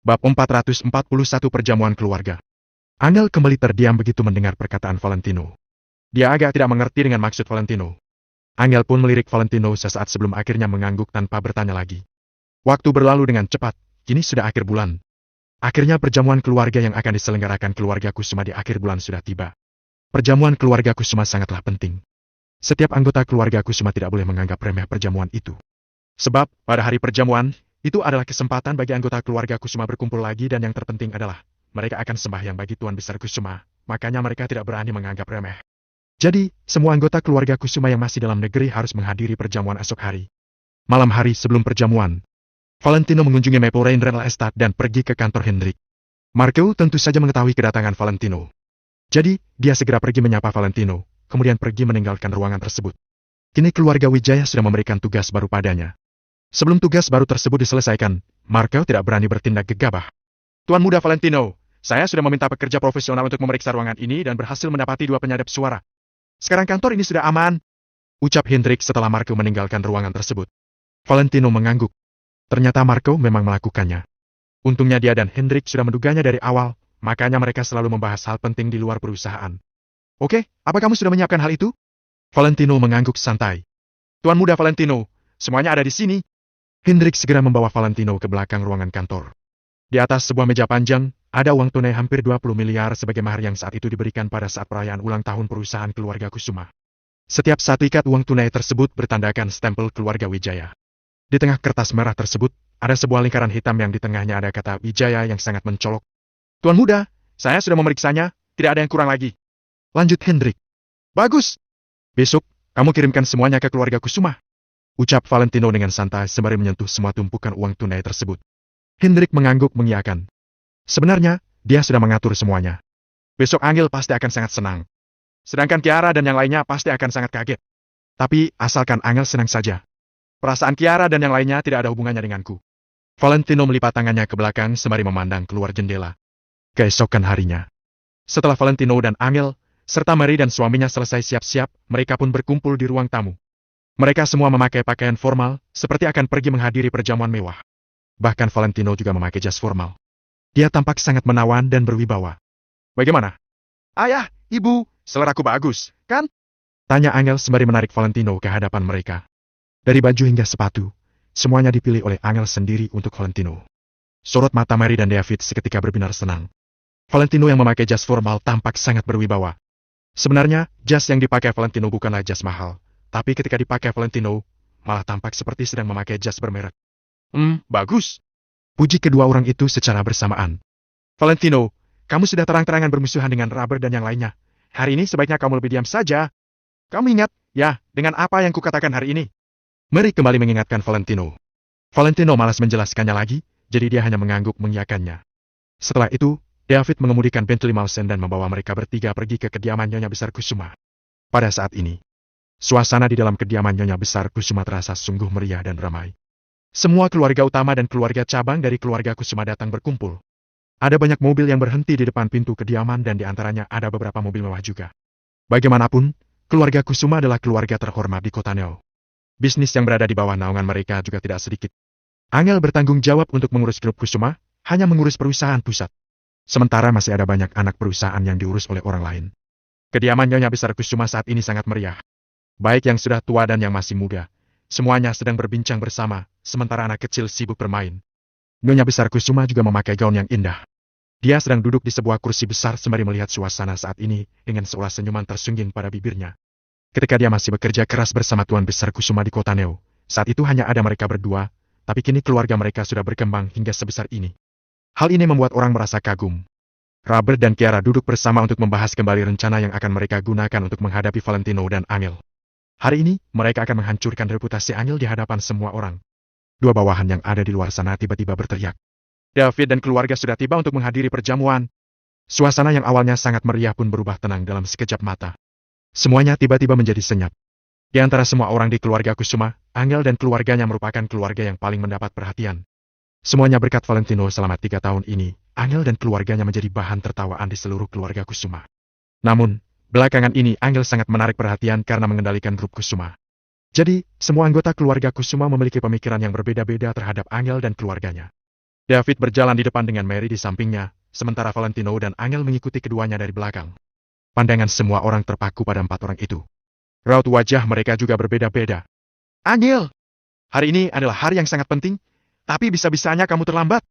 Bab 441 Perjamuan Keluarga. Angel kembali terdiam begitu mendengar perkataan Valentino. Dia agak tidak mengerti dengan maksud Valentino. Angel pun melirik Valentino sesaat sebelum akhirnya mengangguk tanpa bertanya lagi. Waktu berlalu dengan cepat, kini sudah akhir bulan. Akhirnya perjamuan keluarga yang akan diselenggarakan keluarga Kusuma di akhir bulan sudah tiba. Perjamuan keluarga Kusuma sangatlah penting. Setiap anggota keluarga Kusuma tidak boleh menganggap remeh perjamuan itu. Sebab, pada hari perjamuan, itu adalah kesempatan bagi anggota keluarga Kusuma berkumpul lagi dan yang terpenting adalah, mereka akan sembahyang bagi Tuan Besar Kusuma, makanya mereka tidak berani menganggap remeh. Jadi, semua anggota keluarga Kusuma yang masih dalam negeri harus menghadiri perjamuan esok hari. Malam hari sebelum perjamuan, Valentino mengunjungi Maple Rain Renal Estate dan pergi ke kantor Hendrik. Marco tentu saja mengetahui kedatangan Valentino. Jadi, dia segera pergi menyapa Valentino, kemudian pergi meninggalkan ruangan tersebut. Kini keluarga Wijaya sudah memberikan tugas baru padanya. Sebelum tugas baru tersebut diselesaikan, Marco tidak berani bertindak gegabah. Tuan Muda Valentino, saya sudah meminta pekerja profesional untuk memeriksa ruangan ini dan berhasil mendapati 2 penyadap suara. Sekarang kantor ini sudah aman, ucap Hendrik setelah Marco meninggalkan ruangan tersebut. Valentino mengangguk. Ternyata Marco memang melakukannya. Untungnya dia dan Hendrik sudah menduganya dari awal, makanya mereka selalu membahas hal penting di luar perusahaan. Oke, apa kamu sudah menyiapkan hal itu? Valentino mengangguk santai. Tuan Muda Valentino, semuanya ada di sini. Hendrik segera membawa Valentino ke belakang ruangan kantor. Di atas sebuah meja panjang, ada uang tunai hampir 20 miliar sebagai mahar yang saat itu diberikan pada saat perayaan ulang tahun perusahaan keluarga Kusuma. Setiap satu ikat uang tunai tersebut bertandakan stempel keluarga Wijaya. Di tengah kertas merah tersebut, ada sebuah lingkaran hitam yang di tengahnya ada kata Wijaya yang sangat mencolok. Tuan Muda, saya sudah memeriksanya, tidak ada yang kurang lagi. Lanjut Hendrik. Bagus. Besok, kamu kirimkan semuanya ke keluarga Kusuma, ucap Valentino dengan santai sembari menyentuh semua tumpukan uang tunai tersebut. Hendrik mengangguk mengiyakan. Sebenarnya, dia sudah mengatur semuanya. Besok Angel pasti akan sangat senang. Sedangkan Kiara dan yang lainnya pasti akan sangat kaget. Tapi, asalkan Angel senang saja. Perasaan Kiara dan yang lainnya tidak ada hubungannya denganku. Valentino melipat tangannya ke belakang sembari memandang keluar jendela. Keesokan harinya, setelah Valentino dan Angel, serta Mary dan suaminya selesai siap-siap, mereka pun berkumpul di ruang tamu. Mereka semua memakai pakaian formal, seperti akan pergi menghadiri perjamuan mewah. Bahkan Valentino juga memakai jas formal. Dia tampak sangat menawan dan berwibawa. Bagaimana? Ayah, ibu, seleraku bagus, kan? Tanya Angel sembari menarik Valentino ke hadapan mereka. Dari baju hingga sepatu, semuanya dipilih oleh Angel sendiri untuk Valentino. Sorot mata Mary dan David seketika berbinar senang. Valentino yang memakai jas formal tampak sangat berwibawa. Sebenarnya, jas yang dipakai Valentino bukanlah jas mahal. Tapi ketika dipakai Valentino, malah tampak seperti sedang memakai jas bermerek. Bagus. Puji kedua orang itu secara bersamaan. Valentino, kamu sudah terang-terangan bermusuhan dengan Rubber dan yang lainnya. Hari ini sebaiknya kamu lebih diam saja. Kamu ingat, ya, dengan apa yang kukatakan hari ini? Mary kembali mengingatkan Valentino. Valentino malas menjelaskannya lagi, jadi dia hanya mengangguk mengiyakannya. Setelah itu, David mengemudikan Bentley Malsen dan membawa mereka bertiga pergi ke kediaman Nyonya Besar Kusuma. Pada saat ini, suasana di dalam kediaman Nyonya Besar Kusuma terasa sungguh meriah dan ramai. Semua keluarga utama dan keluarga cabang dari keluarga Kusuma datang berkumpul. Ada banyak mobil yang berhenti di depan pintu kediaman dan di antaranya ada beberapa mobil mewah juga. Bagaimanapun, keluarga Kusuma adalah keluarga terhormat di kota Neo. Bisnis yang berada di bawah naungan mereka juga tidak sedikit. Angel bertanggung jawab untuk mengurus grup Kusuma, hanya mengurus perusahaan pusat. Sementara masih ada banyak anak perusahaan yang diurus oleh orang lain. Kediaman Nyonya Besar Kusuma saat ini sangat meriah. Baik yang sudah tua dan yang masih muda, semuanya sedang berbincang bersama, sementara anak kecil sibuk bermain. Nyonya Besar Kusuma juga memakai gaun yang indah. Dia sedang duduk di sebuah kursi besar sembari melihat suasana saat ini dengan seolah senyuman tersungging pada bibirnya. Ketika dia masih bekerja keras bersama Tuan Besar Kusuma di kota Neo, saat itu hanya ada mereka berdua, tapi kini keluarga mereka sudah berkembang hingga sebesar ini. Hal ini membuat orang merasa kagum. Rubber dan Kiara duduk bersama untuk membahas kembali rencana yang akan mereka gunakan untuk menghadapi Valentino dan Angel. Hari ini, mereka akan menghancurkan reputasi Angel di hadapan semua orang. 2 bawahan yang ada di luar sana tiba-tiba berteriak. David dan keluarga sudah tiba untuk menghadiri perjamuan. Suasana yang awalnya sangat meriah pun berubah tenang dalam sekejap mata. Semuanya tiba-tiba menjadi senyap. Di antara semua orang di keluarga Kusuma, Angel dan keluarganya merupakan keluarga yang paling mendapat perhatian. Semuanya berkat Valentino selama 3 tahun ini, Angel dan keluarganya menjadi bahan tertawaan di seluruh keluarga Kusuma. Namun, belakangan ini Angel sangat menarik perhatian karena mengendalikan grup Kusuma. Jadi, semua anggota keluarga Kusuma memiliki pemikiran yang berbeda-beda terhadap Angel dan keluarganya. David berjalan di depan dengan Mary di sampingnya, sementara Valentino dan Angel mengikuti keduanya dari belakang. Pandangan semua orang terpaku pada 4 orang itu. Raut wajah mereka juga berbeda-beda. Angel, hari ini adalah hari yang sangat penting, tapi bisa-bisanya kamu terlambat.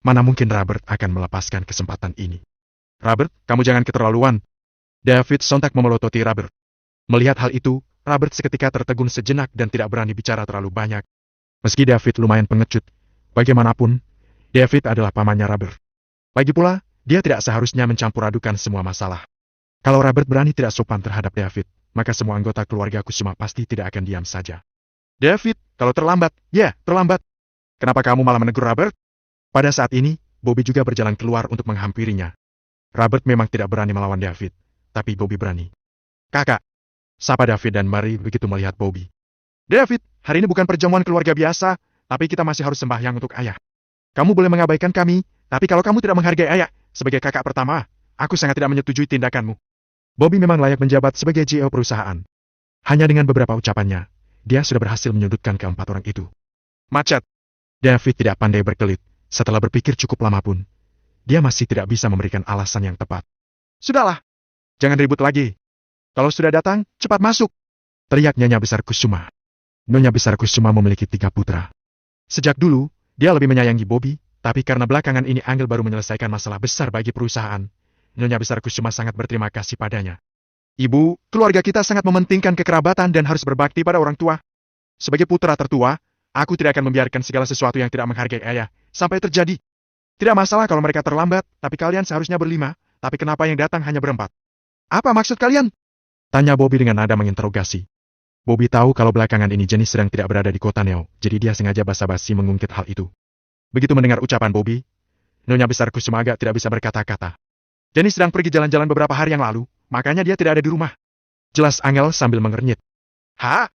Mana mungkin Robert akan melepaskan kesempatan ini. Robert, kamu jangan keterlaluan. David sontak memelototi Robert. Melihat hal itu, Robert seketika tertegun sejenak dan tidak berani bicara terlalu banyak. Meski David lumayan pengecut, bagaimanapun, David adalah pamannya Robert. Lagi pula, dia tidak seharusnya mencampur adukan semua masalah. Kalau Robert berani tidak sopan terhadap David, maka semua anggota keluarga Kusuma pasti tidak akan diam saja. David, kalau terlambat, ya, terlambat. Kenapa kamu malah menegur Robert? Pada saat ini, Bobby juga berjalan keluar untuk menghampirinya. Robert memang tidak berani melawan David, tapi Bobby berani. Kakak, sapa David dan Mary begitu melihat Bobby. David, hari ini bukan perjamuan keluarga biasa, tapi kita masih harus sembahyang untuk ayah. Kamu boleh mengabaikan kami, tapi kalau kamu tidak menghargai ayah, sebagai kakak pertama, aku sangat tidak menyetujui tindakanmu. Bobby memang layak menjabat sebagai CEO perusahaan. Hanya dengan beberapa ucapannya, dia sudah berhasil menyudutkan ke-4 orang itu. Macet. David tidak pandai berkelit, setelah berpikir cukup lama pun, dia masih tidak bisa memberikan alasan yang tepat. Sudahlah, jangan ribut lagi. Kalau sudah datang, cepat masuk. Teriak Nyonya Besar Kusuma. Nyonya Besar Kusuma memiliki 3 putra. Sejak dulu, dia lebih menyayangi Bobby, tapi karena belakangan ini Angel baru menyelesaikan masalah besar bagi perusahaan, Nyonya Besar Kusuma sangat berterima kasih padanya. Ibu, keluarga kita sangat mementingkan kekerabatan dan harus berbakti pada orang tua. Sebagai putra tertua, aku tidak akan membiarkan segala sesuatu yang tidak menghargai ayah sampai terjadi. Tidak masalah kalau mereka terlambat, tapi kalian seharusnya berlima, tapi kenapa yang datang hanya berempat? Apa maksud kalian? Tanya Bobby dengan nada menginterogasi. Bobby tahu kalau belakangan ini Jenny sedang tidak berada di kota Neo, jadi dia sengaja basa-basi mengungkit hal itu. Begitu mendengar ucapan Bobby, Nyonya Besar Kusuma agak tidak bisa berkata-kata. Jenny sedang pergi jalan-jalan beberapa hari yang lalu, makanya dia tidak ada di rumah. Jelas Angel sambil mengernyit. Hah?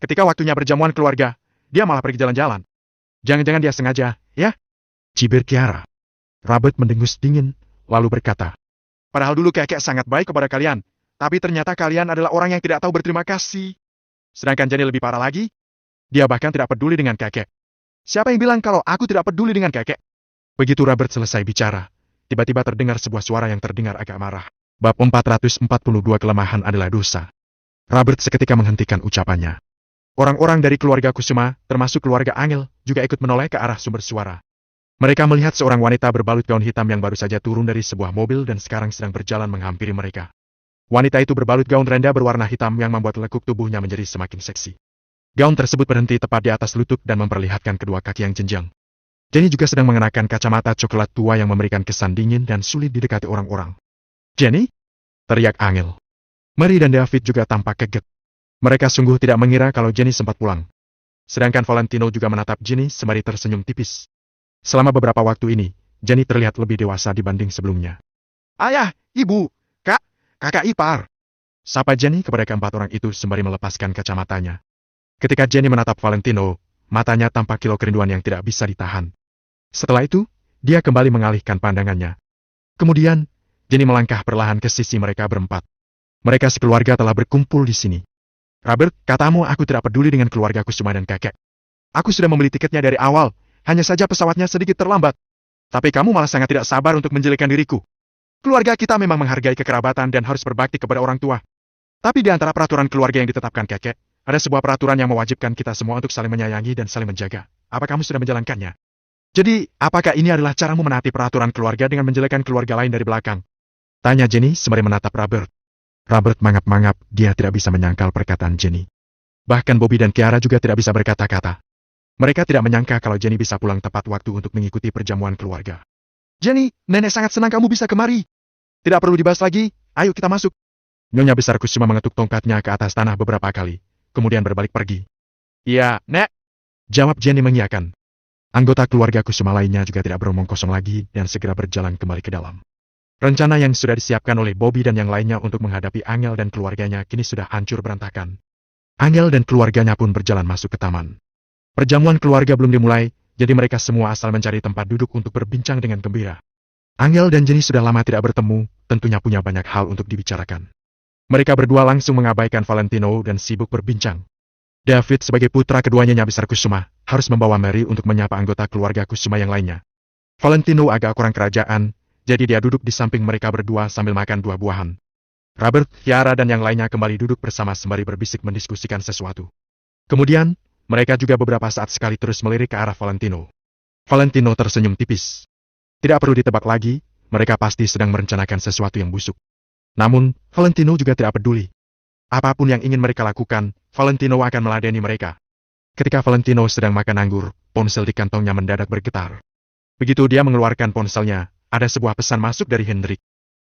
Ketika waktunya berjamuan keluarga, dia malah pergi jalan-jalan. Jangan-jangan dia sengaja, ya? Cibir Kiara. Robert mendengus dingin, lalu berkata. Padahal dulu kakek sangat baik kepada kalian, tapi ternyata kalian adalah orang yang tidak tahu berterima kasih. Sedangkan Jenny lebih parah lagi, dia bahkan tidak peduli dengan kakek. Siapa yang bilang kalau aku tidak peduli dengan kakek? Begitu Robert selesai bicara, tiba-tiba terdengar sebuah suara yang terdengar agak marah. Bab 442 kelemahan adalah dosa. Robert seketika menghentikan ucapannya. Orang-orang dari keluarga Kusuma, termasuk keluarga Angel, juga ikut menoleh ke arah sumber suara. Mereka melihat seorang wanita berbalut gaun hitam yang baru saja turun dari sebuah mobil dan sekarang sedang berjalan menghampiri mereka. Wanita itu berbalut gaun rendah berwarna hitam yang membuat lekuk tubuhnya menjadi semakin seksi. Gaun tersebut berhenti tepat di atas lutut dan memperlihatkan kedua kaki yang jenjang. Jenny juga sedang mengenakan kacamata coklat tua yang memberikan kesan dingin dan sulit didekati orang-orang. Jenny? Teriak Angel. Mary dan David juga tampak kaget. Mereka sungguh tidak mengira kalau Jenny sempat pulang. Sedangkan Valentino juga menatap Jenny sembari tersenyum tipis. Selama beberapa waktu ini, Jenny terlihat lebih dewasa dibanding sebelumnya. Ayah, ibu, kakak ipar. Sapa Jenny kepada ke-4 orang itu sembari melepaskan kacamatanya. Ketika Jenny menatap Valentino, matanya tampak kilau kerinduan yang tidak bisa ditahan. Setelah itu, dia kembali mengalihkan pandangannya. Kemudian, Jenny melangkah perlahan ke sisi mereka berempat. Mereka sekeluarga telah berkumpul di sini. Robert, katamu aku tidak peduli dengan keluarga Kusuma dan kakek. Aku sudah membeli tiketnya dari awal. Hanya saja pesawatnya sedikit terlambat. Tapi kamu malah sangat tidak sabar untuk menjelekkan diriku. Keluarga kita memang menghargai kekerabatan dan harus berbakti kepada orang tua. Tapi di antara peraturan keluarga yang ditetapkan kakek, ada sebuah peraturan yang mewajibkan kita semua untuk saling menyayangi dan saling menjaga. Apa kamu sudah menjalankannya? Jadi, apakah ini adalah caramu menaati peraturan keluarga dengan menjelekkan keluarga lain dari belakang? Tanya Jenny sembari menatap Robert. Robert mangap-mangap, dia tidak bisa menyangkal perkataan Jenny. Bahkan Bobby dan Kiara juga tidak bisa berkata-kata. Mereka tidak menyangka kalau Jenny bisa pulang tepat waktu untuk mengikuti perjamuan keluarga. Jenny, nenek sangat senang kamu bisa kemari. Tidak perlu dibahas lagi, ayo kita masuk. Nyonya Besar Kusuma mengetuk tongkatnya ke atas tanah beberapa kali, kemudian berbalik pergi. Iya, Nek. Jawab Jenny mengiyakan. Anggota keluarga Kusuma lainnya juga tidak beromong kosong lagi dan segera berjalan kembali ke dalam. Rencana yang sudah disiapkan oleh Bobby dan yang lainnya untuk menghadapi Angel dan keluarganya kini sudah hancur berantakan. Angel dan keluarganya pun berjalan masuk ke taman. Perjamuan keluarga belum dimulai, jadi mereka semua asal mencari tempat duduk untuk berbincang dengan gembira. Angel dan Jenny sudah lama tidak bertemu, tentunya punya banyak hal untuk dibicarakan. Mereka berdua langsung mengabaikan Valentino dan sibuk berbincang. David sebagai putra keduanya Nyonya Besar Kusuma, harus membawa Mary untuk menyapa anggota keluarga Kusuma yang lainnya. Valentino agak kurang kerajaan, jadi dia duduk di samping mereka berdua sambil makan buah-buahan. Robert, Kiara dan yang lainnya kembali duduk bersama sembari berbisik mendiskusikan sesuatu. Kemudian, mereka juga beberapa saat sekali terus melirik ke arah Valentino. Valentino tersenyum tipis. Tidak perlu ditebak lagi, mereka pasti sedang merencanakan sesuatu yang busuk. Namun, Valentino juga tidak peduli. Apapun yang ingin mereka lakukan, Valentino akan meladeni mereka. Ketika Valentino sedang makan anggur, ponsel di kantongnya mendadak bergetar. Begitu dia mengeluarkan ponselnya, ada sebuah pesan masuk dari Hendrik.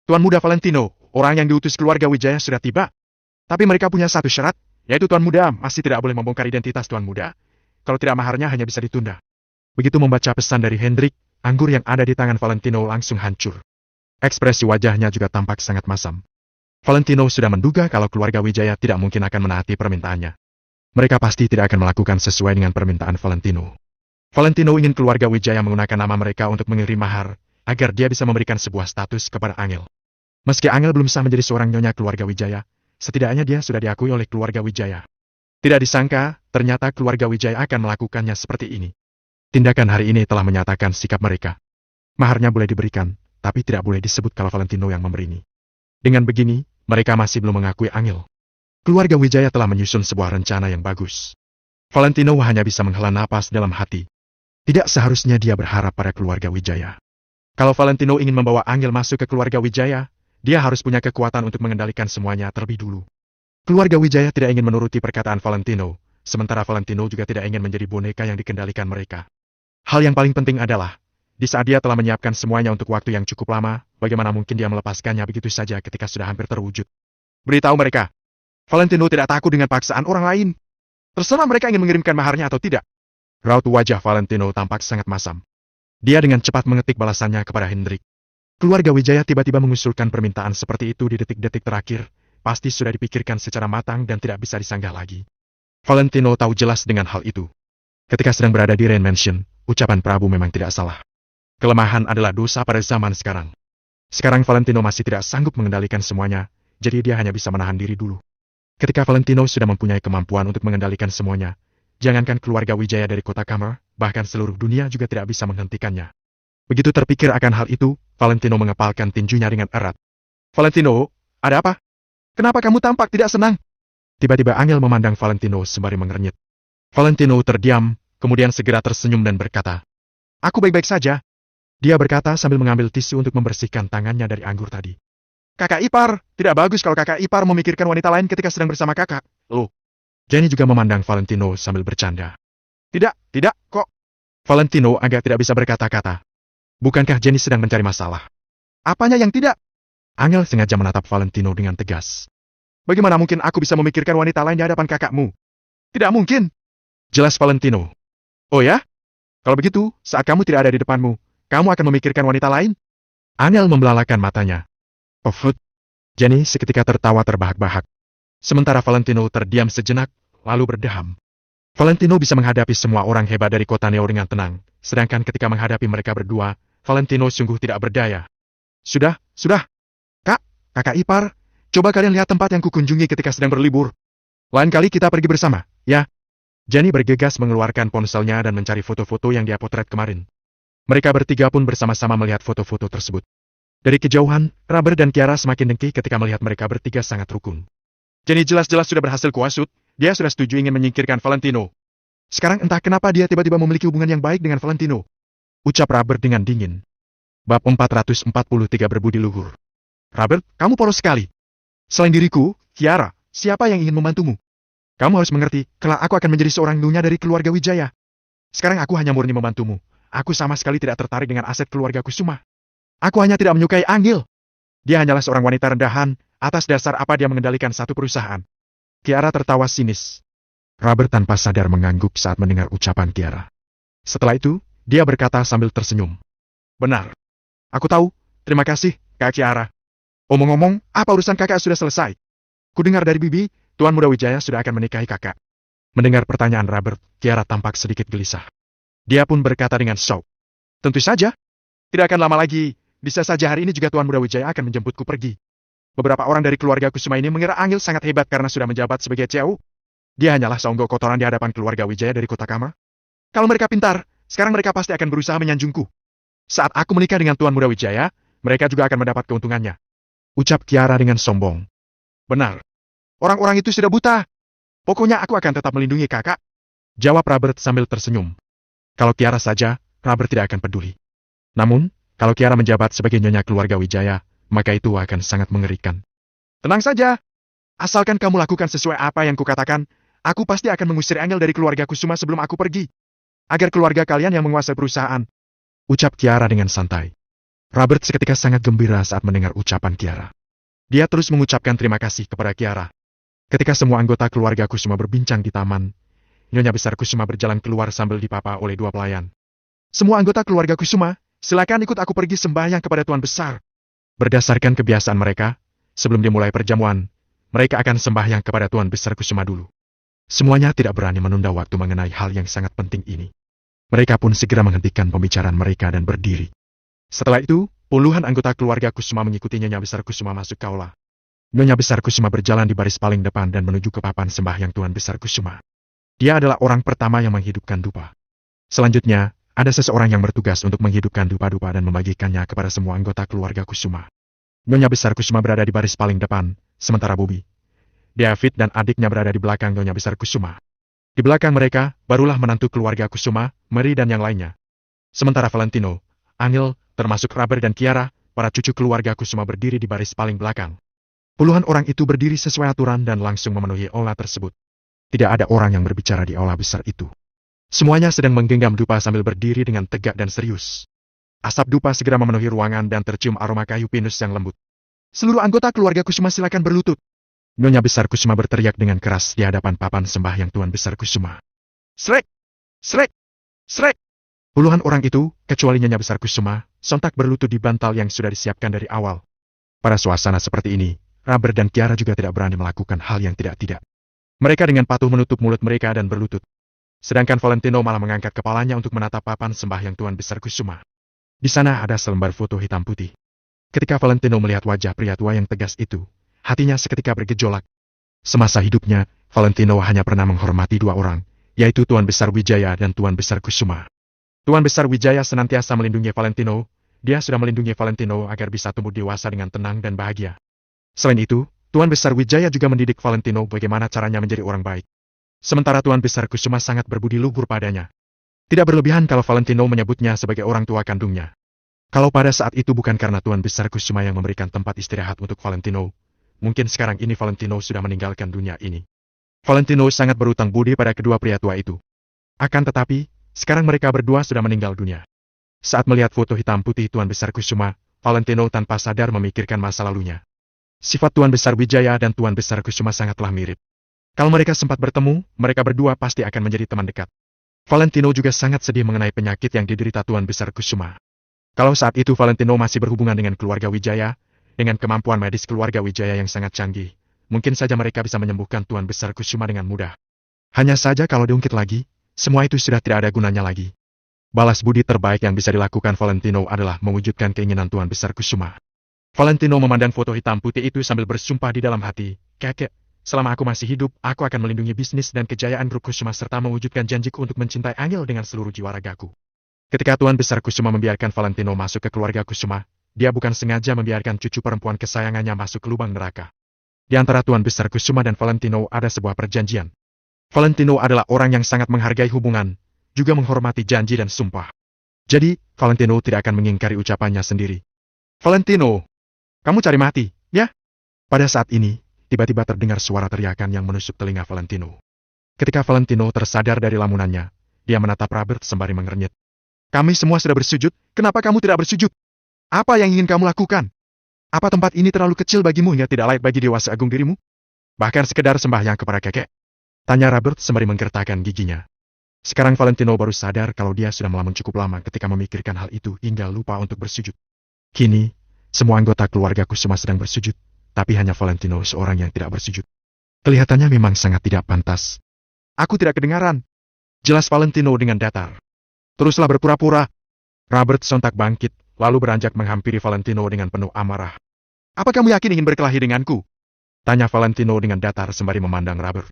Tuan Muda Valentino, orang yang diutus keluarga Wijaya sudah tiba. Tapi mereka punya satu syarat, yaitu Tuan Muda masih tidak boleh membongkar identitas Tuan Muda. Kalau tidak maharnya hanya bisa ditunda. Begitu membaca pesan dari Hendrik, anggur yang ada di tangan Valentino langsung hancur. Ekspresi wajahnya juga tampak sangat masam. Valentino sudah menduga kalau keluarga Wijaya tidak mungkin akan menaati permintaannya. Mereka pasti tidak akan melakukan sesuai dengan permintaan Valentino. Valentino ingin keluarga Wijaya menggunakan nama mereka untuk mengirim mahar, agar dia bisa memberikan sebuah status kepada Angel. Meski Angel belum sah menjadi seorang nyonya keluarga Wijaya, setidaknya dia sudah diakui oleh keluarga Wijaya. Tidak disangka, ternyata keluarga Wijaya akan melakukannya seperti ini. Tindakan hari ini telah menyatakan sikap mereka. Maharnya boleh diberikan, tapi tidak boleh disebut kalau Valentino yang memberi. Dengan begini, mereka masih belum mengakui Angel. Keluarga Wijaya telah menyusun sebuah rencana yang bagus. Valentino hanya bisa menghela napas dalam hati. Tidak seharusnya dia berharap pada keluarga Wijaya. Kalau Valentino ingin membawa Angel masuk ke keluarga Wijaya, dia harus punya kekuatan untuk mengendalikan semuanya terlebih dulu. Keluarga Wijaya tidak ingin menuruti perkataan Valentino, sementara Valentino juga tidak ingin menjadi boneka yang dikendalikan mereka. Hal yang paling penting adalah, di saat dia telah menyiapkan semuanya untuk waktu yang cukup lama, bagaimana mungkin dia melepaskannya begitu saja ketika sudah hampir terwujud. Beritahu mereka, Valentino tidak takut dengan paksaan orang lain. Terserah mereka ingin mengirimkan maharnya atau tidak. Raut wajah Valentino tampak sangat masam. Dia dengan cepat mengetik balasannya kepada Hendrik. Keluarga Wijaya tiba-tiba mengusulkan permintaan seperti itu di detik-detik terakhir, pasti sudah dipikirkan secara matang dan tidak bisa disanggah lagi. Valentino tahu jelas dengan hal itu. Ketika sedang berada di Rain Mansion, ucapan Prabu memang tidak salah. Kelemahan adalah dosa pada zaman sekarang. Sekarang Valentino masih tidak sanggup mengendalikan semuanya, jadi dia hanya bisa menahan diri dulu. Ketika Valentino sudah mempunyai kemampuan untuk mengendalikan semuanya, jangankan keluarga Wijaya dari kota Kamar, bahkan seluruh dunia juga tidak bisa menghentikannya. Begitu terpikir akan hal itu, Valentino mengepalkan tinjunya dengan erat. Valentino, ada apa? Kenapa kamu tampak tidak senang? Tiba-tiba Angel memandang Valentino sembari mengernyit. Valentino terdiam, kemudian segera tersenyum dan berkata, "Aku baik-baik saja." Dia berkata sambil mengambil tisu untuk membersihkan tangannya dari anggur tadi. "Kakak ipar, tidak bagus kalau kakak ipar memikirkan wanita lain ketika sedang bersama kakak." Loh. Jenny juga memandang Valentino sambil bercanda. Tidak, kok. Valentino agak tidak bisa berkata-kata. Bukankah Jenny sedang mencari masalah? Apanya yang tidak? Angel sengaja menatap Valentino dengan tegas. Bagaimana mungkin aku bisa memikirkan wanita lain di hadapan kakakmu? Tidak mungkin. Jelas Valentino. Oh ya? Kalau begitu, saat kamu tidak ada di depanmu, kamu akan memikirkan wanita lain? Angel membelalakan matanya. Oh, Jenny seketika tertawa terbahak-bahak. Sementara Valentino terdiam sejenak, lalu berdeham. Valentino bisa menghadapi semua orang hebat dari kota Neo dengan tenang, sedangkan ketika menghadapi mereka berdua, Valentino sungguh tidak berdaya. Sudah. Kakak ipar, coba kalian lihat tempat yang kukunjungi ketika sedang berlibur. Lain kali kita pergi bersama, ya? Jenny bergegas mengeluarkan ponselnya dan mencari foto-foto yang dia potret kemarin. Mereka bertiga pun bersama-sama melihat foto-foto tersebut. Dari kejauhan, Robert dan Kiara semakin dengki ketika melihat mereka bertiga sangat rukun. Jenny jelas-jelas sudah berhasil kuasut, dia sudah setuju ingin menyingkirkan Valentino. Sekarang entah kenapa dia tiba-tiba memiliki hubungan yang baik dengan Valentino. Ucap Robert dengan dingin. Bab 443 berbudi luhur. Robert, kamu polos sekali. Selain diriku, Kiara, siapa yang ingin membantumu? Kamu harus mengerti, kelak aku akan menjadi seorang nyonya dari keluarga Wijaya. Sekarang aku hanya murni membantumu. Aku sama sekali tidak tertarik dengan aset keluarga Kusuma. Aku hanya tidak menyukai Anggil. Dia hanyalah seorang wanita rendahan, atas dasar apa dia mengendalikan satu perusahaan. Kiara tertawa sinis. Robert tanpa sadar mengangguk saat mendengar ucapan Kiara. Setelah itu, dia berkata sambil tersenyum. Benar. Aku tahu, terima kasih, Kak Kiara. Omong-omong, apa urusan kakak sudah selesai? Kudengar dari Bibi, Tuan Muda Wijaya sudah akan menikahi kakak. Mendengar pertanyaan Robert, Kiara tampak sedikit gelisah. Dia pun berkata dengan shock. Tentu saja. Tidak akan lama lagi, bisa saja hari ini juga Tuan Muda Wijaya akan menjemputku pergi. Beberapa orang dari keluarga Kusuma ini mengira Anggil sangat hebat karena sudah menjabat sebagai CEO. Dia hanyalah seonggok kotoran di hadapan keluarga Wijaya dari kota Kamar. Kalau mereka pintar, sekarang mereka pasti akan berusaha menyanjungku. Saat aku menikah dengan Tuan Muda Wijaya, mereka juga akan mendapat keuntungannya. Ucap Kiara dengan sombong. Benar. Orang-orang itu sudah buta. Pokoknya aku akan tetap melindungi kakak. Jawab Robert sambil tersenyum. Kalau Kiara saja, Robert tidak akan peduli. Namun, kalau Kiara menjabat sebagai nyonya keluarga Wijaya, maka itu akan sangat mengerikan. Tenang saja. Asalkan kamu lakukan sesuai apa yang kukatakan, aku pasti akan mengusir Angel dari keluarga Kusuma sebelum aku pergi. Agar keluarga kalian yang menguasai perusahaan. Ucap Kiara dengan santai. Robert seketika sangat gembira saat mendengar ucapan Kiara. Dia terus mengucapkan terima kasih kepada Kiara. Ketika semua anggota keluarga Kusuma berbincang di taman, Nyonya Besar Kusuma berjalan keluar sambil dipapa oleh dua pelayan. Semua anggota keluarga Kusuma, silakan ikut aku pergi sembahyang kepada Tuan Besar. Berdasarkan kebiasaan mereka, sebelum dimulai perjamuan, mereka akan sembahyang kepada Tuan Besar Kusuma dulu. Semuanya tidak berani menunda waktu mengenai hal yang sangat penting ini. Mereka pun segera menghentikan pembicaraan mereka dan berdiri. Setelah itu, puluhan anggota keluarga Kusuma mengikuti Nyonya Besar Kusuma masuk ke aula. Nyonya Besar Kusuma berjalan di baris paling depan dan menuju ke papan sembahyang Tuan Besar Kusuma. Dia adalah orang pertama yang menghidupkan dupa. Selanjutnya, ada seseorang yang bertugas untuk menghidupkan dupa-dupa dan membagikannya kepada semua anggota keluarga Kusuma. Nyonya Besar Kusuma berada di baris paling depan, sementara Bobby, David dan adiknya berada di belakang Nyonya Besar Kusuma. Di belakang mereka, barulah menantu keluarga Kusuma, Mary dan yang lainnya. Sementara Valentino, Angel, termasuk Robert dan Kiara, para cucu keluarga Kusuma berdiri di baris paling belakang. Puluhan orang itu berdiri sesuai aturan dan langsung memenuhi aula tersebut. Tidak ada orang yang berbicara di aula besar itu. Semuanya sedang menggenggam dupa sambil berdiri dengan tegak dan serius. Asap dupa segera memenuhi ruangan dan tercium aroma kayu pinus yang lembut. Seluruh anggota keluarga Kusuma silakan berlutut. Nyonya Besar Kusuma berteriak dengan keras di hadapan papan sembahyang Tuan Besar Kusuma. Srek! Srek! Srek! Puluhan orang itu, kecuali Nyonya Besar Kusuma, sontak berlutut di bantal yang sudah disiapkan dari awal. Pada suasana seperti ini, Robert dan Kiara juga tidak berani melakukan hal yang tidak-tidak. Mereka dengan patuh menutup mulut mereka dan berlutut. Sedangkan Valentino malah mengangkat kepalanya untuk menatap papan sembahyang Tuan Besar Kusuma. Di sana ada selembar foto hitam putih. Ketika Valentino melihat wajah pria tua yang tegas itu, hatinya seketika bergejolak. Semasa hidupnya, Valentino hanya pernah menghormati dua orang, yaitu Tuan Besar Wijaya dan Tuan Besar Kusuma. Tuan Besar Wijaya senantiasa melindungi Valentino, dia sudah melindungi Valentino agar bisa tumbuh dewasa dengan tenang dan bahagia. Selain itu, Tuan Besar Wijaya juga mendidik Valentino bagaimana caranya menjadi orang baik. Sementara Tuan Besar Kusuma sangat berbudi luhur padanya. Tidak berlebihan kalau Valentino menyebutnya sebagai orang tua kandungnya. Kalau pada saat itu bukan karena Tuan Besar Kusuma yang memberikan tempat istirahat untuk Valentino, mungkin sekarang ini Valentino sudah meninggalkan dunia ini. Valentino sangat berutang budi pada kedua pria tua itu. Akan tetapi, sekarang mereka berdua sudah meninggal dunia. Saat melihat foto hitam putih Tuan Besar Kusuma, Valentino tanpa sadar memikirkan masa lalunya. Sifat Tuan Besar Wijaya dan Tuan Besar Kusuma sangatlah mirip. Kalau mereka sempat bertemu, mereka berdua pasti akan menjadi teman dekat. Valentino juga sangat sedih mengenai penyakit yang diderita Tuan Besar Kusuma. Kalau saat itu Valentino masih berhubungan dengan keluarga Wijaya, dengan kemampuan medis keluarga Wijaya yang sangat canggih, mungkin saja mereka bisa menyembuhkan Tuan Besar Kusuma dengan mudah. Hanya saja kalau diungkit lagi, semua itu sudah tidak ada gunanya lagi. Balas budi terbaik yang bisa dilakukan Valentino adalah mewujudkan keinginan Tuan Besar Kusuma. Valentino memandang foto hitam putih itu sambil bersumpah di dalam hati, "Kakek, selama aku masih hidup, aku akan melindungi bisnis dan kejayaan grup Kusuma serta mewujudkan janjiku untuk mencintai Angel dengan seluruh jiwa ragaku." Ketika Tuan Besar Kusuma membiarkan Valentino masuk ke keluarga Kusuma, dia bukan sengaja membiarkan cucu perempuan kesayangannya masuk ke lubang neraka. Di antara Tuan Besar Kusuma dan Valentino ada sebuah perjanjian. Valentino adalah orang yang sangat menghargai hubungan, juga menghormati janji dan sumpah. Jadi, Valentino tidak akan mengingkari ucapannya sendiri. "Valentino, kamu cari mati, ya?" Pada saat ini, tiba-tiba terdengar suara teriakan yang menusuk telinga Valentino. Ketika Valentino tersadar dari lamunannya, dia menatap Robert sembari mengernyit. "Kami semua sudah bersujud, kenapa kamu tidak bersujud? Apa yang ingin kamu lakukan? Apa tempat ini terlalu kecil bagimu hingga tidak layak bagi Dewa Seagung dirimu? Bahkan sekedar sembahyang kepada kakek?" Tanya Robert sembari menggertakkan giginya. Sekarang Valentino baru sadar kalau dia sudah melamun cukup lama ketika memikirkan hal itu hingga lupa untuk bersujud. Kini, semua anggota keluarga Kusuma sedang bersujud, tapi hanya Valentino seorang yang tidak bersujud. Kelihatannya memang sangat tidak pantas. "Aku tidak kedengaran," jelas Valentino dengan datar. "Teruslah berpura-pura." Robert sontak bangkit, lalu beranjak menghampiri Valentino dengan penuh amarah. "Apa kamu yakin ingin berkelahi denganku?" tanya Valentino dengan datar sembari memandang Robert.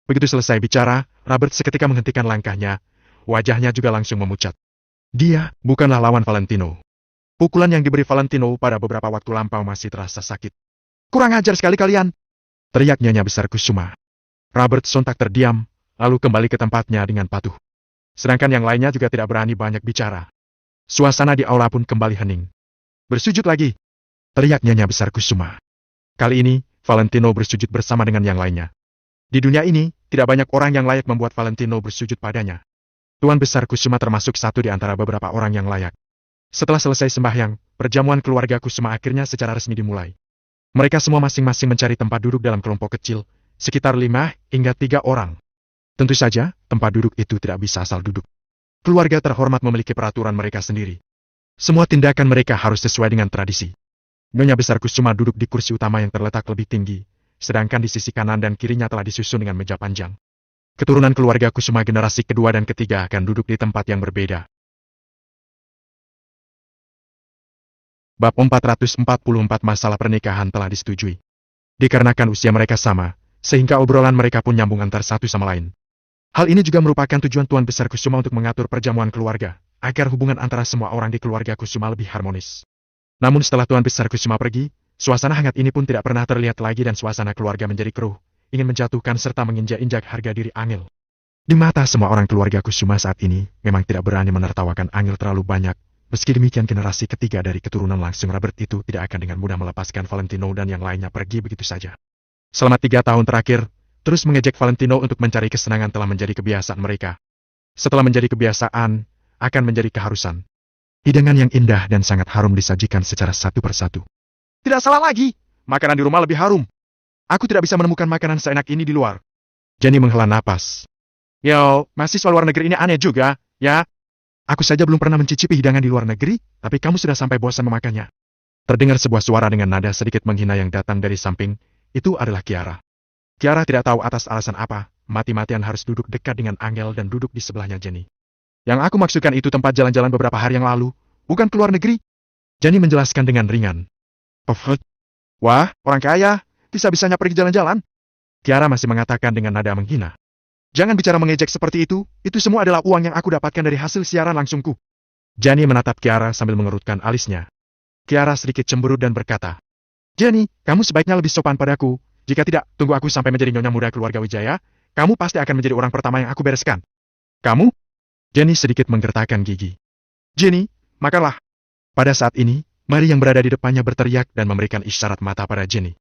Begitu selesai bicara, Robert seketika menghentikan langkahnya, wajahnya juga langsung memucat. Dia bukanlah lawan Valentino. Pukulan yang diberi Valentino pada beberapa waktu lampau masih terasa sakit. Kurang ajar sekali kalian! Teriak Nyonya Besar Kusuma. Robert sontak terdiam, lalu kembali ke tempatnya dengan patuh. Sedangkan yang lainnya juga tidak berani banyak bicara. Suasana di aula pun kembali hening. Bersujud lagi! Teriak Nyonya Besar Kusuma. Kali ini, Valentino bersujud bersama dengan yang lainnya. Di dunia ini, tidak banyak orang yang layak membuat Valentino bersujud padanya. Tuan Besar Kusuma termasuk satu di antara beberapa orang yang layak. Setelah selesai sembahyang, perjamuan keluarga Kusuma akhirnya secara resmi dimulai. Mereka semua masing-masing mencari tempat duduk dalam kelompok kecil, sekitar 5 hingga 3 orang. Tentu saja, tempat duduk itu tidak bisa asal duduk. Keluarga terhormat memiliki peraturan mereka sendiri. Semua tindakan mereka harus sesuai dengan tradisi. Nyonya Besar Kusuma duduk di kursi utama yang terletak lebih tinggi, sedangkan di sisi kanan dan kirinya telah disusun dengan meja panjang. Keturunan keluarga Kusuma generasi kedua dan ketiga akan duduk di tempat yang berbeda. Bab 444 masalah pernikahan telah disetujui. Dikarenakan usia mereka sama, sehingga obrolan mereka pun nyambung antar satu sama lain. Hal ini juga merupakan tujuan Tuan Besar Kusuma untuk mengatur perjamuan keluarga, agar hubungan antara semua orang di keluarga Kusuma lebih harmonis. Namun setelah Tuan Besar Kusuma pergi, suasana hangat ini pun tidak pernah terlihat lagi dan suasana keluarga menjadi keruh, ingin menjatuhkan serta menginjak-injak harga diri Angel. Di mata semua orang keluarga Kusuma saat ini, memang tidak berani menertawakan Angel terlalu banyak. Meski demikian generasi ketiga dari keturunan langsung Robert itu tidak akan dengan mudah melepaskan Valentino dan yang lainnya pergi begitu saja. Selama 3 tahun terakhir, terus mengejek Valentino untuk mencari kesenangan telah menjadi kebiasaan mereka. Setelah menjadi kebiasaan, akan menjadi keharusan. Hidangan yang indah dan sangat harum disajikan secara satu persatu. Tidak salah lagi, makanan di rumah lebih harum. Aku tidak bisa menemukan makanan seenak ini di luar. Jenny menghela napas. Yo, mahasiswa luar negeri ini aneh juga, ya. Aku saja belum pernah mencicipi hidangan di luar negeri, tapi kamu sudah sampai bosan memakannya. Terdengar sebuah suara dengan nada sedikit menghina yang datang dari samping, itu adalah Kiara. Kiara tidak tahu atas alasan apa, mati-matian harus duduk dekat dengan Angel dan duduk di sebelahnya Jenny. Yang aku maksudkan itu tempat jalan-jalan beberapa hari yang lalu, bukan keluar negeri. Jenny menjelaskan dengan ringan. Wah, orang kaya, bisa-bisanya pergi jalan-jalan. Kiara masih mengatakan dengan nada menghina. Jangan bicara mengejek seperti itu semua adalah uang yang aku dapatkan dari hasil siaran langsungku. Jenny menatap Kiara sambil mengerutkan alisnya. Kiara sedikit cemberut dan berkata, Jenny, kamu sebaiknya lebih sopan padaku. Jika tidak, tunggu aku sampai menjadi nyonya muda keluarga Wijaya, kamu pasti akan menjadi orang pertama yang aku bereskan. Kamu? Jenny sedikit menggertakkan gigi. Jenny, makanlah. Pada saat ini, Mary yang berada di depannya berteriak dan memberikan isyarat mata pada Jenny.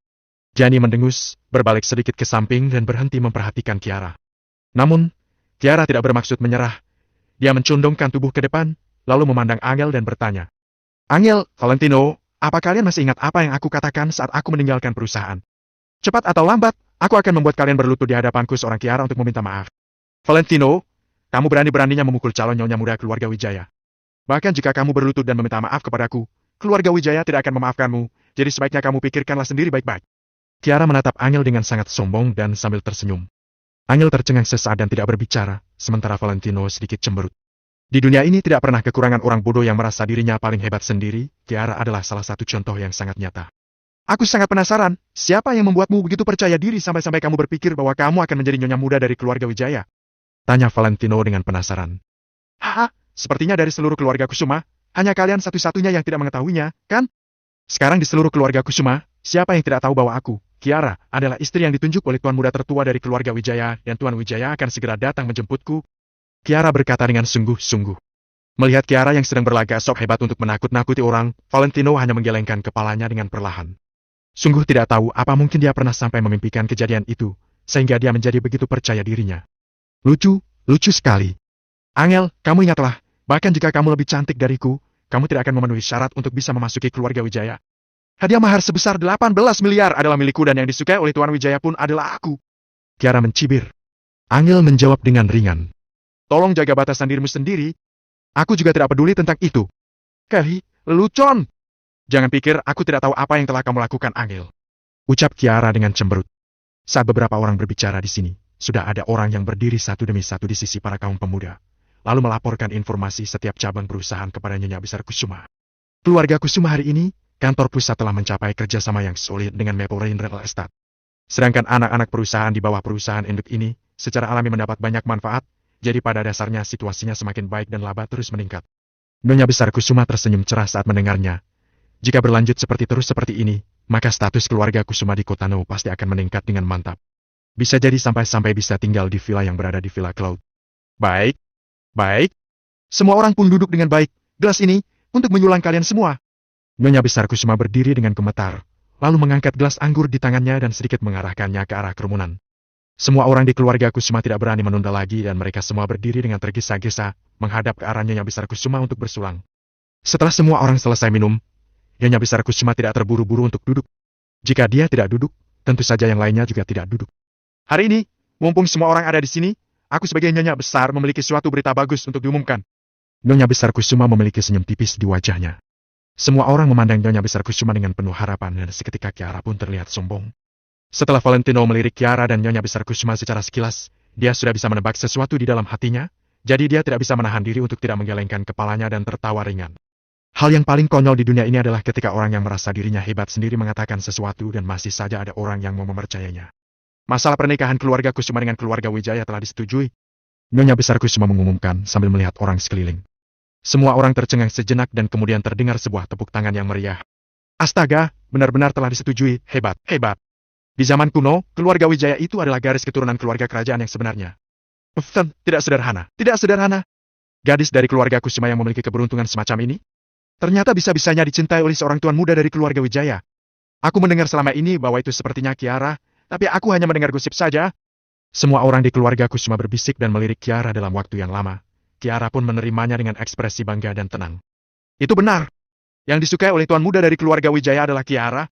Jenny mendengus, berbalik sedikit ke samping dan berhenti memperhatikan Kiara. Namun, Kiara tidak bermaksud menyerah. Dia mencundungkan tubuh ke depan, lalu memandang Angel dan bertanya. Angel, Valentino, apa kalian masih ingat apa yang aku katakan saat aku meninggalkan perusahaan? Cepat atau lambat, aku akan membuat kalian berlutut di hadapanku seorang Kiara untuk meminta maaf. Valentino, kamu berani-beraninya memukul calon nyonya muda keluarga Wijaya. Bahkan jika kamu berlutut dan meminta maaf kepadaku, keluarga Wijaya tidak akan memaafkanmu, jadi sebaiknya kamu pikirkanlah sendiri baik-baik. Kiara menatap Angel dengan sangat sombong dan sambil tersenyum. Angel tercengang sesaat dan tidak berbicara, sementara Valentino sedikit cemberut. Di dunia ini tidak pernah kekurangan orang bodoh yang merasa dirinya paling hebat sendiri, Kiara adalah salah satu contoh yang sangat nyata. Aku sangat penasaran, siapa yang membuatmu begitu percaya diri sampai-sampai kamu berpikir bahwa kamu akan menjadi nyonya muda dari keluarga Wijaya? Tanya Valentino dengan penasaran. Haha, sepertinya dari seluruh keluarga Kusuma, hanya kalian satu-satunya yang tidak mengetahuinya, kan? Sekarang di seluruh keluarga Kusuma, siapa yang tidak tahu bahwa aku, Kiara, adalah istri yang ditunjuk oleh tuan muda tertua dari keluarga Wijaya dan tuan Wijaya akan segera datang menjemputku? Kiara berkata dengan sungguh-sungguh. Melihat Kiara yang sedang berlagak sok hebat untuk menakut-nakuti orang, Valentino hanya menggelengkan kepalanya dengan perlahan. Sungguh tidak tahu apa mungkin dia pernah sampai memimpikan kejadian itu, sehingga dia menjadi begitu percaya dirinya. Lucu sekali. Angel, kamu ingatlah, bahkan jika kamu lebih cantik dariku, kamu tidak akan memenuhi syarat untuk bisa memasuki keluarga Wijaya. Hadiah mahar sebesar 18 miliar adalah milikku dan yang disukai oleh Tuan Wijaya pun adalah aku. Kiara mencibir. Angel menjawab dengan ringan. Tolong jaga batasan dirimu sendiri. Aku juga tidak peduli tentang itu. Kelly, lelucon. Jangan pikir aku tidak tahu apa yang telah kamu lakukan, Angel. Ucap Kiara dengan cemberut. Saat beberapa orang berbicara di sini, sudah ada orang yang berdiri satu demi satu di sisi para kaum pemuda, lalu melaporkan informasi setiap cabang perusahaan kepada Nyonya Besar Kusuma. Keluarga Kusuma hari ini, kantor pusat telah mencapai kerjasama yang solid dengan Maple Rain Real Estate. Sedangkan anak-anak perusahaan di bawah perusahaan induk ini, secara alami mendapat banyak manfaat, jadi pada dasarnya situasinya semakin baik dan laba terus meningkat. Nyonya Besar Kusuma tersenyum cerah saat mendengarnya. Jika berlanjut seperti ini, maka status keluarga Kusuma di kota No pasti akan meningkat dengan mantap. Bisa jadi sampai-sampai bisa tinggal di villa yang berada di Villa Cloud. Baik, baik. Semua orang pun duduk dengan baik. Gelas ini, untuk menyulang kalian semua. Nyonya Besar Kusuma berdiri dengan gemetar, lalu mengangkat gelas anggur di tangannya dan sedikit mengarahkannya ke arah kerumunan. Semua orang di keluarga Kusuma tidak berani menunda lagi dan mereka semua berdiri dengan tergesa-gesa, menghadap ke arah Nyonya Besar Kusuma untuk bersulang. Setelah semua orang selesai minum, Nyonya Besar Kusuma tidak terburu-buru untuk duduk. Jika dia tidak duduk, tentu saja yang lainnya juga tidak duduk. Hari ini, mumpung semua orang ada di sini, aku sebagai Nyonya Besar memiliki suatu berita bagus untuk diumumkan. Nyonya Besar Kusuma memiliki senyum tipis di wajahnya. Semua orang memandang Nyonya Besar Kusuma dengan penuh harapan dan seketika Kiara pun terlihat sombong. Setelah Valentino melirik Kiara dan Nyonya Besar Kusuma secara sekilas, dia sudah bisa menebak sesuatu di dalam hatinya, jadi dia tidak bisa menahan diri untuk tidak menggelengkan kepalanya dan tertawa ringan. Hal yang paling konyol di dunia ini adalah ketika orang yang merasa dirinya hebat sendiri mengatakan sesuatu dan masih saja ada orang yang mau mempercayainya. Masalah pernikahan keluarga Kusuma dengan keluarga Wijaya telah disetujui. Nyonya Besar Kusuma mengumumkan sambil melihat orang sekeliling. Semua orang tercengang sejenak dan kemudian terdengar sebuah tepuk tangan yang meriah. Astaga, benar-benar telah disetujui, hebat, hebat. Di zaman kuno, keluarga Wijaya itu adalah garis keturunan keluarga kerajaan yang sebenarnya. Tidak sederhana, tidak sederhana. Gadis dari keluarga Kusuma yang memiliki keberuntungan semacam ini, ternyata bisa-bisanya dicintai oleh seorang tuan muda dari keluarga Wijaya. Aku mendengar selama ini bahwa itu sepertinya Kiara, tapi aku hanya mendengar gosip saja. Semua orang di keluarga Kusuma berbisik dan melirik Kiara dalam waktu yang lama. Kiara pun menerimanya dengan ekspresi bangga dan tenang. Itu benar. Yang disukai oleh tuan muda dari keluarga Wijaya adalah Kiara.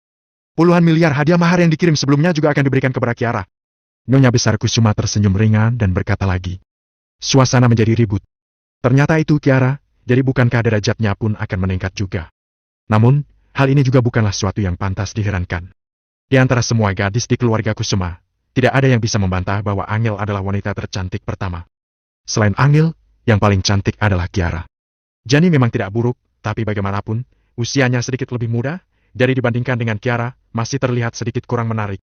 Puluhan miliar hadiah mahar yang dikirim sebelumnya juga akan diberikan kepada Kiara. Nyonya Besar Kusuma tersenyum ringan dan berkata lagi. Suasana menjadi ribut. Ternyata itu Kiara, jadi bukankah derajatnya pun akan meningkat juga. Namun, hal ini juga bukanlah sesuatu yang pantas diherankan. Di antara semua gadis di keluarga Kusuma, tidak ada yang bisa membantah bahwa Angel adalah wanita tercantik pertama. Selain Angel, yang paling cantik adalah Kiara. Jani memang tidak buruk, tapi bagaimanapun, usianya sedikit lebih muda, jadi dibandingkan dengan Kiara, masih terlihat sedikit kurang menarik.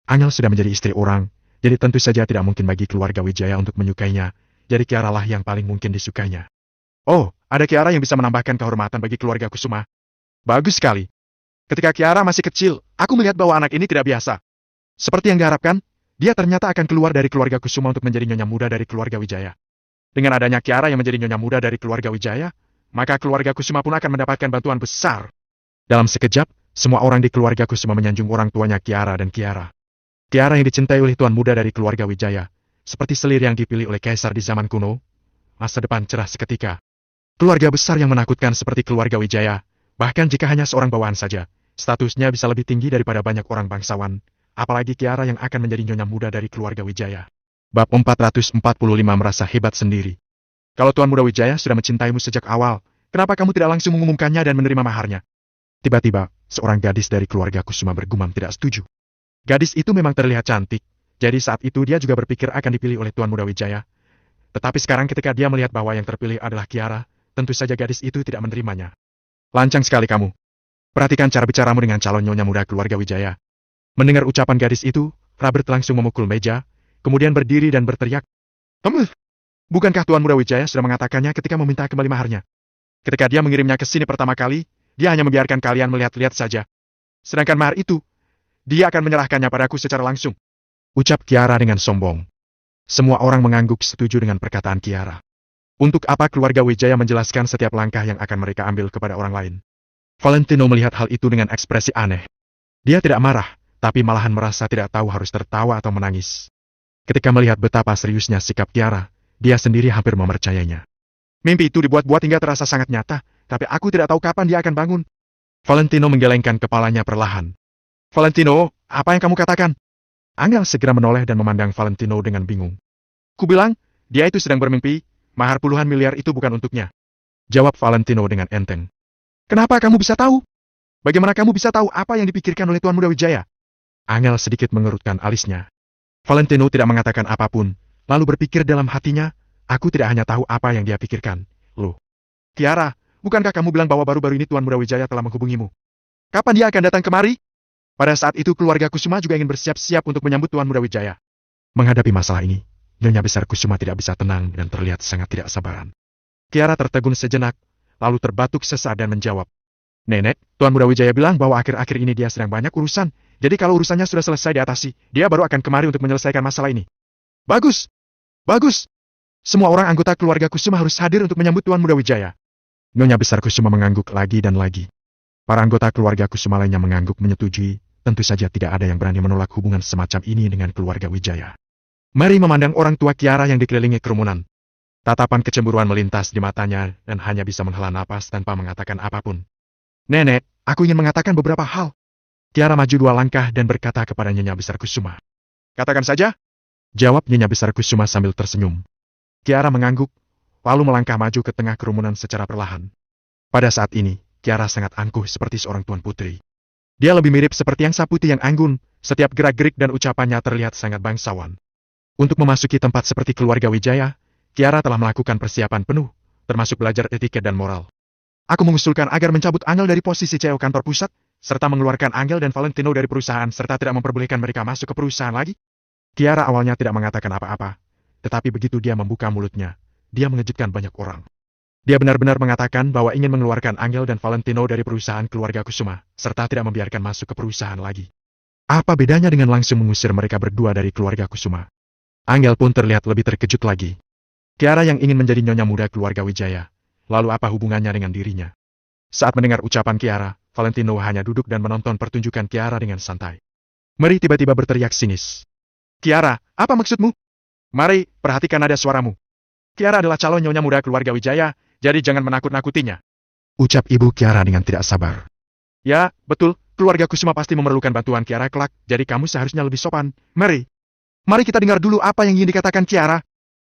Angel sudah menjadi istri orang, jadi tentu saja tidak mungkin bagi keluarga Wijaya untuk menyukainya, jadi Kiara lah yang paling mungkin disukainya. Oh, ada Kiara yang bisa menambahkan kehormatan bagi keluarga Kusuma. Bagus sekali. Ketika Kiara masih kecil, aku melihat bahwa anak ini tidak biasa. Seperti yang diharapkan, dia ternyata akan keluar dari keluarga Kusuma untuk menjadi nyonya muda dari keluarga Wijaya. Dengan adanya Kiara yang menjadi nyonya muda dari keluarga Wijaya, maka keluarga Kusuma pun akan mendapatkan bantuan besar. Dalam sekejap, semua orang di keluarga Kusuma menyanjung orang tuanya Kiara dan Kiara. Kiara yang dicintai oleh tuan muda dari keluarga Wijaya, seperti selir yang dipilih oleh kaisar di zaman kuno. Masa depan cerah seketika. Keluarga besar yang menakutkan seperti keluarga Wijaya, bahkan jika hanya seorang bawahan saja, statusnya bisa lebih tinggi daripada banyak orang bangsawan, apalagi Kiara yang akan menjadi nyonya muda dari keluarga Wijaya. Bab 445 merasa hebat sendiri. Kalau Tuan Muda Wijaya sudah mencintaimu sejak awal, kenapa kamu tidak langsung mengumumkannya dan menerima maharnya? Tiba-tiba, seorang gadis dari keluarga Kusuma bergumam tidak setuju. Gadis itu memang terlihat cantik, jadi saat itu dia juga berpikir akan dipilih oleh Tuan Muda Wijaya. Tetapi sekarang ketika dia melihat bahwa yang terpilih adalah Kiara, tentu saja gadis itu tidak menerimanya. Lancang sekali kamu. Perhatikan cara bicaramu dengan calon nyonya muda keluarga Wijaya. Mendengar ucapan gadis itu, Robert langsung memukul meja, kemudian berdiri dan berteriak. Bukankah Tuan Muda Wijaya sudah mengatakannya ketika meminta kembali maharnya? Ketika dia mengirimnya ke sini pertama kali, dia hanya membiarkan kalian melihat-lihat saja. Sedangkan mahar itu, dia akan menyerahkannya padaku secara langsung. Ucap Kiara dengan sombong. Semua orang mengangguk setuju dengan perkataan Kiara. Untuk apa keluarga Wijaya menjelaskan setiap langkah yang akan mereka ambil kepada orang lain? Valentino melihat hal itu dengan ekspresi aneh. Dia tidak marah, tapi malahan merasa tidak tahu harus tertawa atau menangis. Ketika melihat betapa seriusnya sikap Kiara, dia sendiri hampir mempercayainya. Mimpi itu dibuat-buat hingga terasa sangat nyata, tapi aku tidak tahu kapan dia akan bangun. Valentino menggelengkan kepalanya perlahan. Valentino, apa yang kamu katakan? Angel segera menoleh dan memandang Valentino dengan bingung. Kubilang, dia itu sedang bermimpi, mahar puluhan miliar itu bukan untuknya. Jawab Valentino dengan enteng. Kenapa kamu bisa tahu? Bagaimana kamu bisa tahu apa yang dipikirkan oleh Tuan Muda Wijaya? Angel sedikit mengerutkan alisnya. Valentino tidak mengatakan apapun, lalu berpikir dalam hatinya, aku tidak hanya tahu apa yang dia pikirkan. Loh, Kiara, bukankah kamu bilang bahwa baru-baru ini Tuan Muda Wijaya telah menghubungimu? Kapan dia akan datang kemari? Pada saat itu keluarga Kusuma juga ingin bersiap-siap untuk menyambut Tuan Muda Wijaya. Menghadapi masalah ini, Nyonya Besar Kusuma tidak bisa tenang dan terlihat sangat tidak sabaran. Kiara tertegun sejenak, lalu terbatuk sesaat dan menjawab. Nenek, Tuan Muda Wijaya bilang bahwa akhir-akhir ini dia sedang banyak urusan, jadi kalau urusannya sudah selesai diatasi, dia baru akan kemari untuk menyelesaikan masalah ini. Bagus! Bagus! Semua orang anggota keluarga Kusuma harus hadir untuk menyambut Tuan Muda Wijaya. Nyonya Besar Kusuma mengangguk lagi dan lagi. Para anggota keluarga Kusuma lainnya mengangguk menyetujui, tentu saja tidak ada yang berani menolak hubungan semacam ini dengan keluarga Wijaya. Mary memandang orang tua Kiara yang dikelilingi kerumunan. Tatapan kecemburuan melintas di matanya dan hanya bisa menghela napas tanpa mengatakan apapun. Nenek, aku ingin mengatakan beberapa hal. Kiara maju 2 langkah dan berkata kepada Nyonya Besar Kusuma. Katakan saja. Jawab Nyonya Besar Kusuma sambil tersenyum. Kiara mengangguk, lalu melangkah maju ke tengah kerumunan secara perlahan. Pada saat ini, Kiara sangat angkuh seperti seorang tuan putri. Dia lebih mirip seperti yang Saputi yang anggun, setiap gerak-gerik dan ucapannya terlihat sangat bangsawan. Untuk memasuki tempat seperti keluarga Wijaya, Kiara telah melakukan persiapan penuh, termasuk belajar etiket dan moral. Aku mengusulkan agar mencabut Angel dari posisi CEO kantor pusat, serta mengeluarkan Angel dan Valentino dari perusahaan serta tidak memperbolehkan mereka masuk ke perusahaan lagi. Kiara awalnya tidak mengatakan apa-apa, tetapi begitu dia membuka mulutnya, dia mengejutkan banyak orang. Dia benar-benar mengatakan bahwa ingin mengeluarkan Angel dan Valentino dari perusahaan keluarga Kusuma, serta tidak membiarkan masuk ke perusahaan lagi. Apa bedanya dengan langsung mengusir mereka berdua dari keluarga Kusuma? Angel pun terlihat lebih terkejut lagi. Kiara yang ingin menjadi nyonya muda keluarga Wijaya, lalu apa hubungannya dengan dirinya? Saat mendengar ucapan Kiara, Valentino hanya duduk dan menonton pertunjukan Kiara dengan santai. Mary tiba-tiba berteriak sinis. Kiara, apa maksudmu? Mari, perhatikan nada suaramu. Kiara adalah calon nyonya muda keluarga Wijaya, jadi jangan menakut-nakutinya. Ucap ibu Kiara dengan tidak sabar. Ya, betul, keluarga Kusuma pasti memerlukan bantuan Kiara kelak, jadi kamu seharusnya lebih sopan. Mari kita dengar dulu apa yang ingin dikatakan Kiara.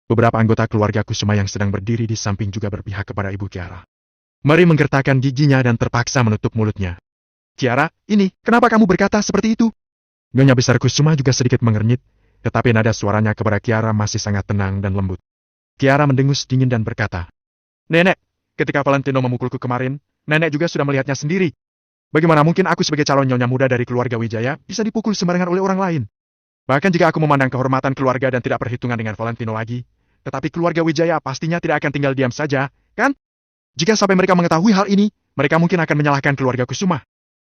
Beberapa anggota keluarga Kusuma yang sedang berdiri di samping juga berpihak kepada ibu Kiara. Mary menggertakkan giginya dan terpaksa menutup mulutnya. Kiara, kenapa kamu berkata seperti itu? Nyonya Besar Kusuma juga sedikit mengernyit, tetapi nada suaranya kepada Kiara masih sangat tenang dan lembut. Kiara mendengus dingin dan berkata, Nenek, ketika Valentino memukulku kemarin, Nenek juga sudah melihatnya sendiri. Bagaimana mungkin aku sebagai calon nyonya muda dari keluarga Wijaya bisa dipukul sembarangan oleh orang lain? Bahkan jika aku memandang kehormatan keluarga dan tidak perhitungan dengan Valentino lagi, tetapi keluarga Wijaya pastinya tidak akan tinggal diam saja, kan? Jika sampai mereka mengetahui hal ini, mereka mungkin akan menyalahkan keluarga Kusuma.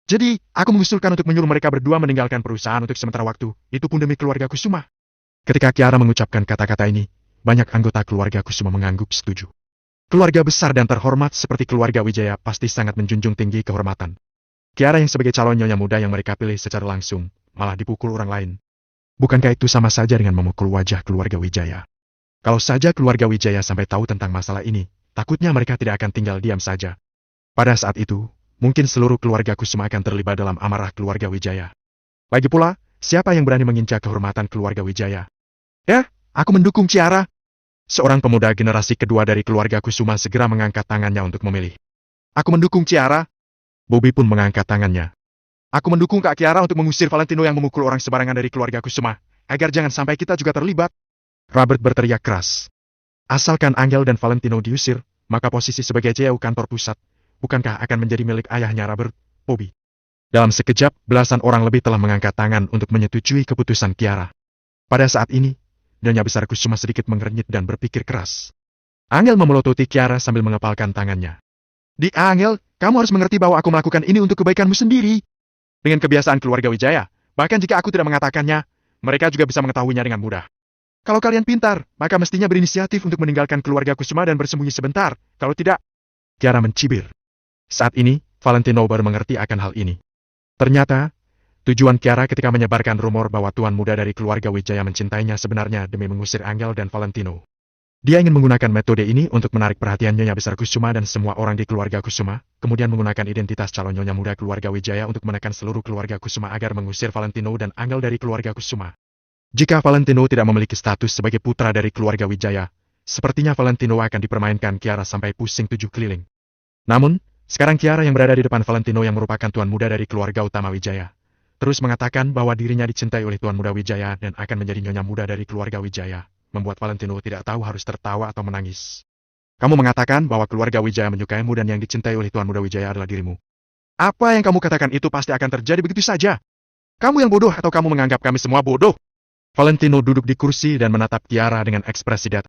Jadi, aku mengusulkan untuk menyuruh mereka berdua meninggalkan perusahaan untuk sementara waktu, itu pun demi keluarga Kusuma. Ketika Kiara mengucapkan kata-kata ini, banyak anggota keluarga Kusuma mengangguk setuju. Keluarga besar dan terhormat seperti keluarga Wijaya pasti sangat menjunjung tinggi kehormatan. Kiara yang sebagai calon nyonya muda yang mereka pilih secara langsung, malah dipukul orang lain. Bukankah itu sama saja dengan memukul wajah keluarga Wijaya? Kalau saja keluarga Wijaya sampai tahu tentang masalah ini, takutnya mereka tidak akan tinggal diam saja. Pada saat itu, mungkin seluruh keluarga Kusuma akan terlibat dalam amarah keluarga Wijaya. Lagi pula, siapa yang berani menginjak kehormatan keluarga Wijaya? Ya, aku mendukung Kiara. Seorang pemuda generasi kedua dari keluarga Kusuma segera mengangkat tangannya untuk memilih. Aku mendukung Kiara. Bobby pun mengangkat tangannya. Aku mendukung Kak Kiara untuk mengusir Valentino yang memukul orang sembarangan dari keluarga Kusuma, agar jangan sampai kita juga terlibat. Robert berteriak keras. Asalkan Angel dan Valentino diusir, maka posisi sebagai CEO kantor pusat, bukankah akan menjadi milik ayahnya Robert, Bobby? Dalam sekejap, belasan orang lebih telah mengangkat tangan untuk menyetujui keputusan Kiara. Pada saat ini, Nyonya Besar Kusuma sedikit mengernyit dan berpikir keras. Angel memelototi Kiara sambil mengepalkan tangannya. Angel, kamu harus mengerti bahwa aku melakukan ini untuk kebaikanmu sendiri. Dengan kebiasaan keluarga Wijaya, bahkan jika aku tidak mengatakannya, mereka juga bisa mengetahuinya dengan mudah. Kalau kalian pintar, maka mestinya berinisiatif untuk meninggalkan keluarga Kusuma dan bersembunyi sebentar. Kalau tidak, Kiara mencibir. Saat ini, Valentino baru mengerti akan hal ini. Ternyata, tujuan Kiara ketika menyebarkan rumor bahwa tuan muda dari keluarga Wijaya mencintainya sebenarnya demi mengusir Angel dan Valentino. Dia ingin menggunakan metode ini untuk menarik perhatian Nyonya Besar Kusuma dan semua orang di keluarga Kusuma, kemudian menggunakan identitas calon nyonya muda keluarga Wijaya untuk menekan seluruh keluarga Kusuma agar mengusir Valentino dan Angel dari keluarga Kusuma. Jika Valentino tidak memiliki status sebagai putra dari keluarga Wijaya, sepertinya Valentino akan dipermainkan Kiara sampai pusing 7 keliling. Namun, sekarang Kiara yang berada di depan Valentino yang merupakan tuan muda dari keluarga utama Wijaya, terus mengatakan bahwa dirinya dicintai oleh tuan muda Wijaya dan akan menjadi nyonya muda dari keluarga Wijaya, membuat Valentino tidak tahu harus tertawa atau menangis. Kamu mengatakan bahwa keluarga Wijaya menyukaimu dan yang dicintai oleh tuan muda Wijaya adalah dirimu. Apa yang kamu katakan itu pasti akan terjadi begitu saja. Kamu yang bodoh atau kamu menganggap kami semua bodoh? Valentino duduk di kursi dan menatap Kiara dengan ekspresi datar.